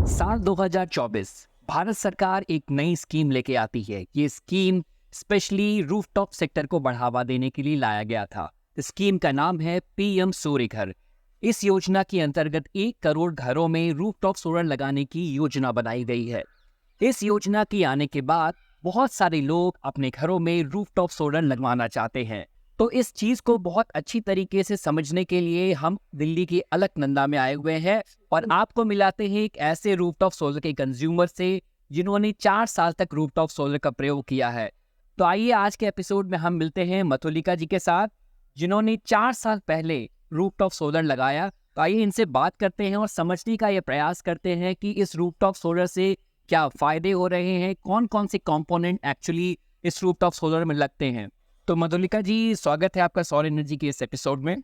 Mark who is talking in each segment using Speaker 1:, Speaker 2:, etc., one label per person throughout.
Speaker 1: साल 2024 भारत सरकार एक नई स्कीम लेके आती है। ये स्कीम स्पेशली रूफटॉप सेक्टर को बढ़ावा देने के लिए लाया गया था। स्कीम का नाम है पीएम सूर्य घर। इस योजना के अंतर्गत 1 करोड़ घरों में रूफटॉप सोलर लगाने की योजना बनाई गई है। इस योजना के आने के बाद बहुत सारे लोग अपने घरों में रूफटॉप सोलर लगवाना चाहते हैं। तो इस चीज को बहुत अच्छी तरीके से समझने के लिए हम दिल्ली की अलकनंदा में आए हुए हैं और आपको मिलाते हैं एक ऐसे रूफटॉप सोलर के कंज्यूमर से जिन्होंने 4 साल तक रूफटॉप सोलर का प्रयोग किया है। तो आइए आज के एपिसोड में हम मिलते हैं मथुलिका जी के साथ, जिन्होंने 4 साल पहले रूफटॉप सोलर लगाया। तो आइए इनसे बात करते हैं और समझने का ये प्रयास करते हैं कि इस रूफटॉप सोलर से क्या फायदे हो रहे हैं, कौन कौन से कंपोनेंट एक्चुअली इस रूफटॉप सोलर में लगते हैं। तो मधुलिका जी, स्वागत है आपका सौर एनर्जी के इस एपिसोड में।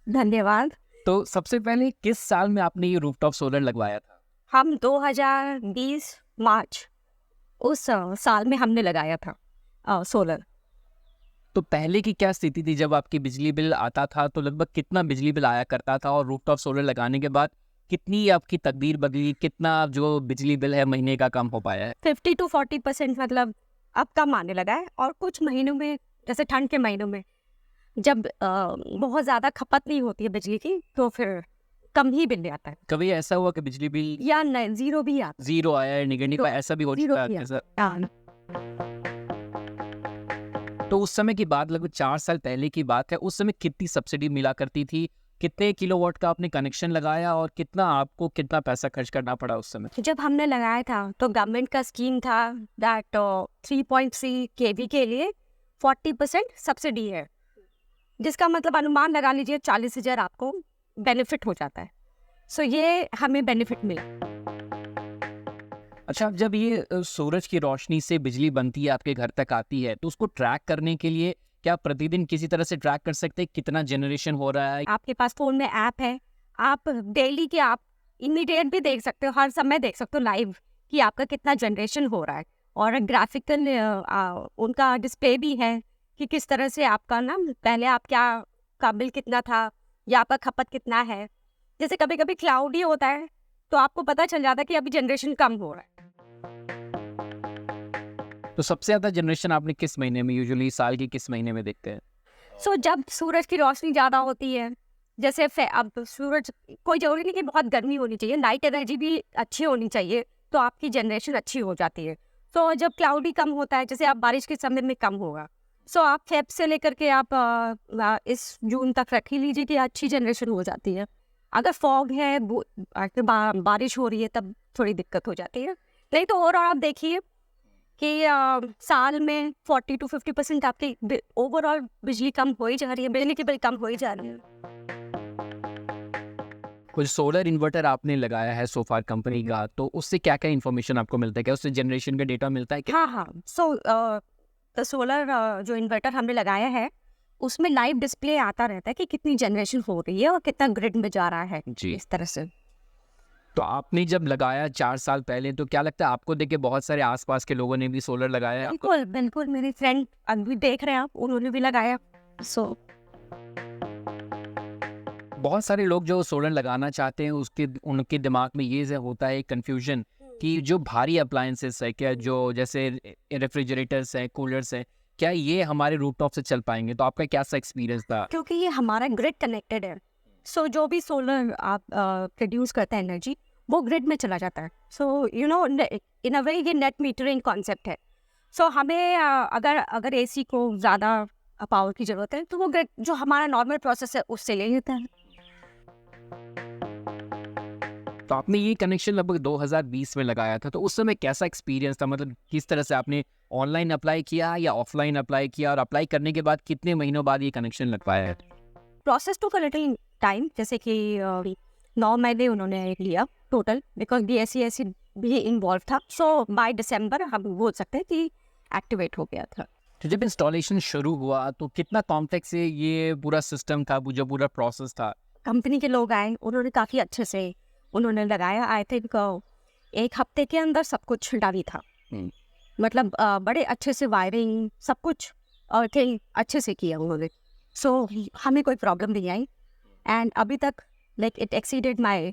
Speaker 2: धन्यवाद।
Speaker 1: तो सबसे पहले किस साल में आपने ये रूफटॉप सोलर लगवाया था?
Speaker 2: हम 2020 मार्च उस साल में हमने लगाया था सोलर।
Speaker 1: तो पहले की क्या स्थिति थी जब आपकी बिजली बिल आता था? तो लगभग कितना बिजली बिल आया करता था और रूफटॉप सोलर लगाने के बाद कितनी आपकी तकदीर बदली, कितना जो बिजली बिल है महीने का कम हो पाया है?
Speaker 2: 50 to 40% मतलब अब कम आने लगा है। और कुछ महीनों में, जैसे ठंड के महीनों में जब बहुत ज़्यादा खपत नहीं होती है बिजली की, तो फिर कम ही बिल आता है।
Speaker 1: कभी ऐसा हुआ कि बिजली बिल
Speaker 2: या जीरो भी आता
Speaker 1: जीरो आया है, नेगेटिव आया, ऐसा भी हो
Speaker 2: जीरो
Speaker 1: चुका
Speaker 2: भी
Speaker 1: है सर?
Speaker 2: हाँ।
Speaker 1: तो उस समय की बात, लगभग 4 साल पहले की बात है, उस समय कितनी सब्सिडी मिला करती थी? कितने किलोवाट का आपने कनेक्शन लगाया और कितना पैसा खर्च करना पड़ा उस समय?
Speaker 2: जब हमने लगाया था तो गवर्नमेंट का स्कीम था दैट 3.3 केवी के लिए 40% सब्सिडी है, जिसका मतलब अनुमान लगा लीजिए 40,000 आपको बेनिफिट हो जाता है। सो ये हमें बेनिफिट मिला।
Speaker 1: अच्छा, अब जब ये सूरज की रोशनी से बिजली बनती है, आपके घर तक आती है, तो उसको ट्रैक करने के लिए क्या प्रतिदिन किसी तरह से ट्रैक कर सकते हैं कितना जनरेशन हो रहा है?
Speaker 2: आपके पास फोन में ऐप है, आप डेली के आप इमीडिएट भी देख सकते हो, हर समय देख सकते हो लाइव कि आपका कितना जनरेशन हो रहा है। और ग्राफिकल उनका डिस्प्ले भी है कि किस तरह से आपका ना पहले आप क्या का बिल कितना था या आपका खपत कितना है। जैसे कभी कभी क्लाउडी होता है तो आपको पता चल जाता है कि अभी जनरेशन कम हो रहा है।
Speaker 1: तो सबसे ज्यादा जनरेशन आपने किस महीने में, यूजुअली साल के किस महीने में देखते हैं?
Speaker 2: सो जब सूरज की रोशनी ज़्यादा होती है, जैसे अब सूरज, कोई जरूरी नहीं कि बहुत गर्मी होनी चाहिए, लाइट एनर्जी भी अच्छी होनी चाहिए तो आपकी जनरेशन अच्छी हो जाती है। तो जब क्लाउडी कम होता है, जैसे आप बारिश के समय में कम होगा, सो आप फेब से लेकर के आप इस जून तक रख ही लीजिए कि अच्छी जनरेशन हो जाती है। अगर फॉग है, बारिश हो रही है, तब थोड़ी दिक्कत हो जाती है। नहीं तो ओवरऑल आप देखिए कि साल में 40 to 50% आपकी ओवरऑल बिजली कम हो ही जा रही है, बिजली की बिल कम हो ही जा रही है।
Speaker 1: कुछ सोलर इन्वर्टर आपने लगाया है सोफार कंपनी का, तो उससे क्या क्या इन्फॉर्मेशन आपको मिलता है? क्या उससे जनरेशन का डेटा मिलता है?
Speaker 2: हाँ हाँ। सो तो सोलर जो इन्वर्टर हमने लगाया है उसमें लाइव डिस्प्ले आता रहता है कि कितनी जनरेशन हो रही है और कितना ग्रिड में जा रहा है
Speaker 1: जी।
Speaker 2: इस तरह से।
Speaker 1: तो आपने जब लगाया 4 साल पहले, तो क्या लगता है आपको देख के बहुत सारे आसपास के लोगों ने भी सोलर लगाया है? आपको
Speaker 2: बिल्कुल बिल्कुल, मेरी फ्रेंड अभी देख रहे हैं आप, उन्होंने भी लगाया। सो
Speaker 1: बहुत सारे लोग जो सोलर लगाना चाहते हैं उनके दिमाग में ये होता है कंफ्यूजन कि जो भारी अप्लायंसेस है, क्या जो जैसे रेफ्रिजरेटर्स हैं, कूलर्स हैं, क्या ये हमारे रूफटॉप से चल पाएंगे? तो आपका क्या सा एक्सपीरियंस था?
Speaker 2: क्योंकि ये हमारा ग्रिड कनेक्टेड है, सो जो भी सोलर आप प्रोड्यूस करता है एनर्जी, वो ग्रिड में चला जाता है। सो यू नो, इन अ वे ये नेट मीटरिंग कॉन्सेप्ट है। सो हमें अगर एसी को ज़्यादा पावर की ज़रूरत है तो वो ग्रिड जो हमारा नॉर्मल प्रोसेस है उससे ले लेता है।
Speaker 1: तो आपने ये कनेक्शन लगभग 2020 में लगाया था, तो उस समय कैसा एक्सपीरियंस था? मतलब किस तरह से आपने ऑनलाइन अप्लाई किया या ऑफलाइन अप्लाई किया, और अप्लाई करने के बाद कितने महीनों बाद ये कनेक्शन लग पाया है?
Speaker 2: प्रोसेस टू लिटिल टाइम, जैसे कि 9 महीने उन्होंने लिया टोटल, बिकॉज BSc भी इन्वॉल्व था। सो बाय दिसंबर हम बोल सकते हैं कि एक्टिवेट हो गया था।
Speaker 1: तो जब इंस्टॉलेशन शुरू हुआ तो कितना कॉम्प्लेक्स है ये पूरा सिस्टम था, जो पूरा प्रोसेस था?
Speaker 2: कंपनी के लोग आए, उन्होंने काफ़ी अच्छे से उन्होंने लगाया। आई थिंक 1 हफ्ते के अंदर सब कुछ डाली था। मतलब बड़े अच्छे से वायरिंग सब कुछ और अच्छे से किया उन्होंने। सो हमें कोई प्रॉब्लम नहीं आई एंड अभी तक like it exceeded my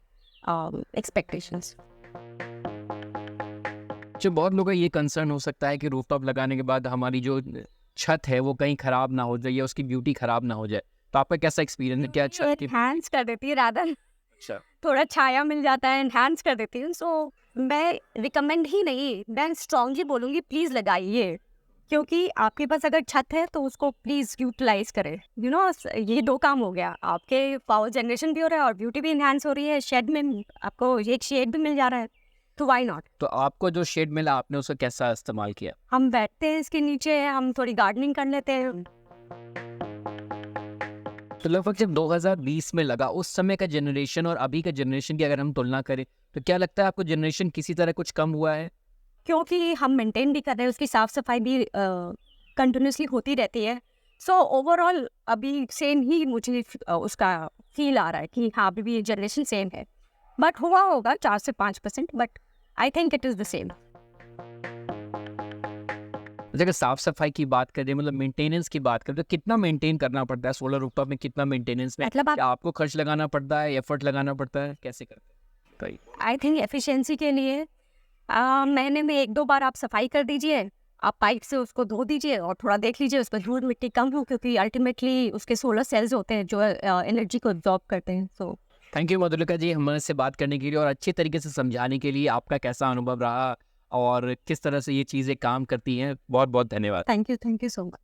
Speaker 2: expectations.
Speaker 1: अच्छा, बहुत लोगों का ये कंसर्न हो सकता है कि रूफटॉप लगाने के बाद हमारी जो छत है वो कहीं खराब ना हो जाए या उसकी ब्यूटी खराब ना हो जाए, तो आपका कैसा एक्सपीरियंस है? क्या छत की
Speaker 2: एनहांस कर देती है रादर,
Speaker 1: अच्छा
Speaker 2: थोड़ा छाया मिल जाता है, एनहांस कर देती हूँ। सो मैं रिकमेंड ही नहीं, मैं स्ट्रांगली बोलूँगी प्लीज़ लगाइए, क्योंकि आपके पास अगर छत है तो उसको प्लीज़ यूटिलाइज करें। यू नो, ये 2 काम हो गया, आपके पावर जनरेशन भी हो रहा है और ब्यूटी भी एनहांस हो रही है, शेड में आपको एक शेड भी मिल जा रहा है, तो व्हाई नॉट?
Speaker 1: तो आपको जो शेड मिला आपने उसका कैसा इस्तेमाल किया?
Speaker 2: हम बैठते हैं इसके नीचे, हम थोड़ी गार्डनिंग कर लेते हैं।
Speaker 1: तो लगभग जब 2020 में लगा उस समय का जनरेशन और अभी का जनरेशन की अगर हम तुलना करें तो क्या लगता है आपको जनरेशन किसी तरह कुछ कम हुआ है?
Speaker 2: क्योंकि हम मेंटेन भी कर रहे हैं, उसकी साफ सफाई भी कंटिन्यूसली होती रहती है। सो ओवरऑल अभी सेम ही मुझे उसका फील आ रहा है कि हाँ, अभी भी जनरेशन सेम है, बट हुआ होगा 4 से 5%, but I think it is the same.
Speaker 1: अगर साफ सफाई की बात करें मतलब मेंटेनेंस की बात करें तो कितना मेंटेन करना पड़ता है सोलर रूफटॉप में? कितना मेंटेनेंस में
Speaker 2: मतलब
Speaker 1: क्या आपको खर्च लगाना पड़ता है, एफर्ट लगाना पड़ता है, कैसे करते हैं बताइए?
Speaker 2: आई थिंक एफिशिएंसी के लिए महीने में 1-2 बार आप सफाई कर दीजिए, आप पाइप से उसको धो दीजिए और थोड़ा देख लीजिए उसमें धूल मिट्टी कम हो, क्योंकि अल्टीमेटली उसके सोलर सेल्स होते हैं जो एनर्जी को एब्जॉर्ब करते हैं। सो
Speaker 1: थैंक यू मधुलिका जी हमारे से बात करने के लिए और अच्छे तरीके से समझाने के लिए। आपका कैसा अनुभव रहा और किस तरह से ये चीज़ें काम करती हैं? बहुत बहुत धन्यवाद।
Speaker 2: Thank you so much.